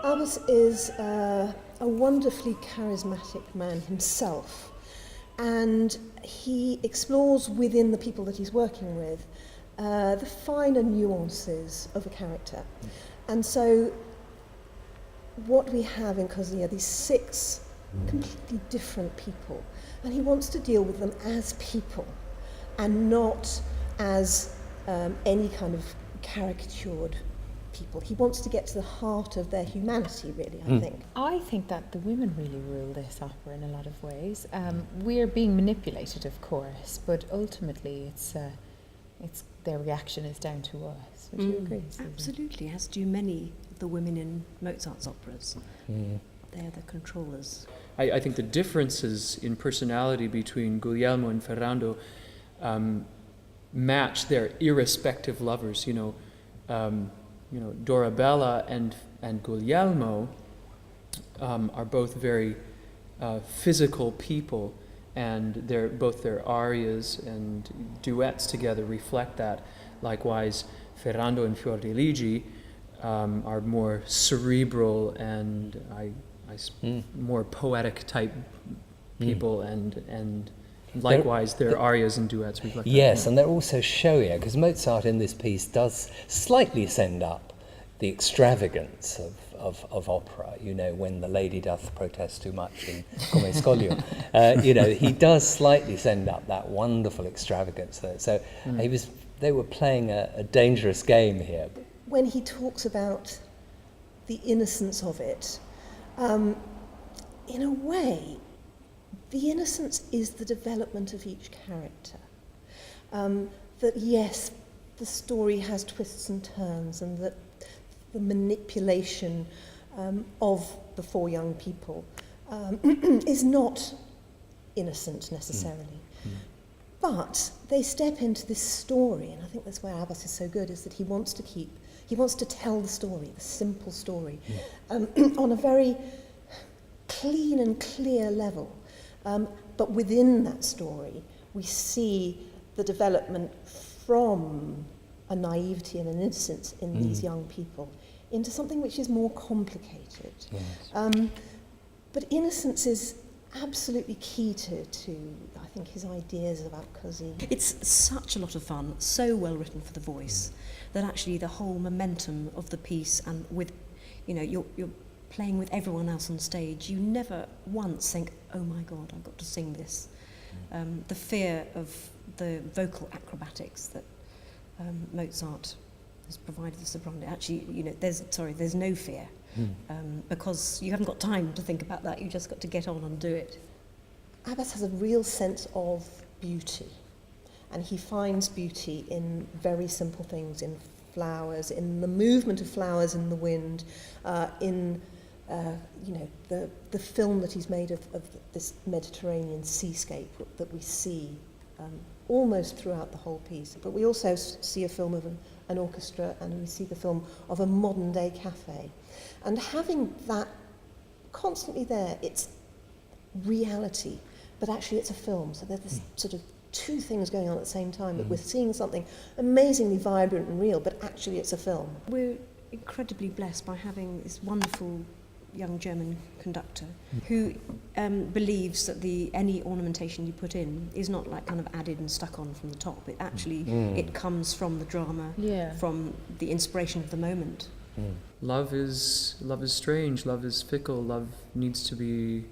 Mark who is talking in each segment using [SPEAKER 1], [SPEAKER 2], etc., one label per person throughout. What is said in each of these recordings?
[SPEAKER 1] Abbas is a wonderfully charismatic man himself, and he explores within the people that he's working with the finer nuances of a character. And so what we have in Cosi are these 6 completely different people, and he wants to deal with them as people and not as any kind of caricatured people. He wants to get to the heart of their humanity, really, I think.
[SPEAKER 2] I think that the women really rule this opera in a lot of ways. We're being manipulated, of course, but ultimately it's their reaction is down to us. Would you agree, Susan?
[SPEAKER 3] Absolutely, as do many of the women in Mozart's operas. They're the controllers.
[SPEAKER 4] I think the differences in personality between Guglielmo and Ferrando match their irrespective lovers. Dorabella and Guglielmo are both very physical people, and both their arias and duets together reflect that. Likewise, Ferrando and Fiordiligi are more cerebral and more poetic type people, and likewise their arias and duets reflect that.
[SPEAKER 5] Yes, and they're also showier, because Mozart in this piece does slightly send up the extravagance of opera, when the lady doth protest too much in Come Scoglio. He does slightly send up that wonderful extravagance there. So they were playing a dangerous game here.
[SPEAKER 1] When he talks about the innocence of it, in a way, the innocence is the development of each character. That yes, the story has twists and turns, and that the manipulation of the 4 young people is not innocent necessarily. But they step into this story, and I think that's where Abbas is so good, is that he wants to tell the story, the simple story, on a very clean and clear level. But within that story, we see the development from a naivety and an innocence in these young people into something which is more complicated. Yes. But innocence is absolutely key to I think, his ideas about Cosi.
[SPEAKER 3] It's such a lot of fun, so well written for the voice, that actually the whole momentum of the piece, and with, you're playing with everyone else on stage, you never once think, oh my God, I've got to sing this. The fear of the vocal acrobatics that Mozart has provided the soprano. Actually, there's no fear, because you haven't got time to think about that. You just got to get on and do it.
[SPEAKER 1] Abbas has a real sense of beauty, and he finds beauty in very simple things, in flowers, in the movement of flowers in the wind, in the film that he's made of this Mediterranean seascape that we see almost throughout the whole piece. But we also see a film of an orchestra, and we see the film of a modern day cafe. And having that constantly there, it's reality, but actually it's a film. So there's this sort of 2 things going on at the same time, that we're seeing something amazingly vibrant and real, but actually it's a film.
[SPEAKER 3] We're incredibly blessed by having this wonderful young German conductor who believes that any ornamentation you put in is not like kind of added and stuck on from the top. It actually it comes from the drama, from the inspiration of the moment.
[SPEAKER 4] Love is strange, love is fickle, love needs to be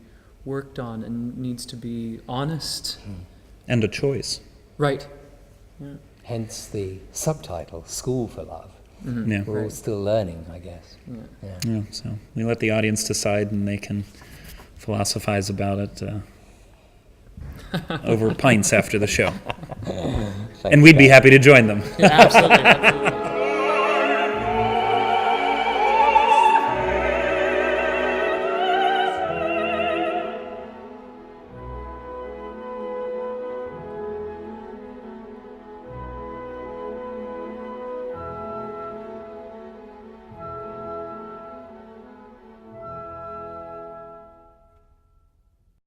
[SPEAKER 4] worked on and needs to be honest.
[SPEAKER 6] And a choice.
[SPEAKER 4] Right. Yeah.
[SPEAKER 5] Hence the subtitle, School for Love.
[SPEAKER 6] Yeah.
[SPEAKER 5] We're all still learning, I guess.
[SPEAKER 6] Yeah, so we let the audience decide, and they can philosophize about it over pints after the show. And we'd be happy to join them.
[SPEAKER 4] Yeah, absolutely.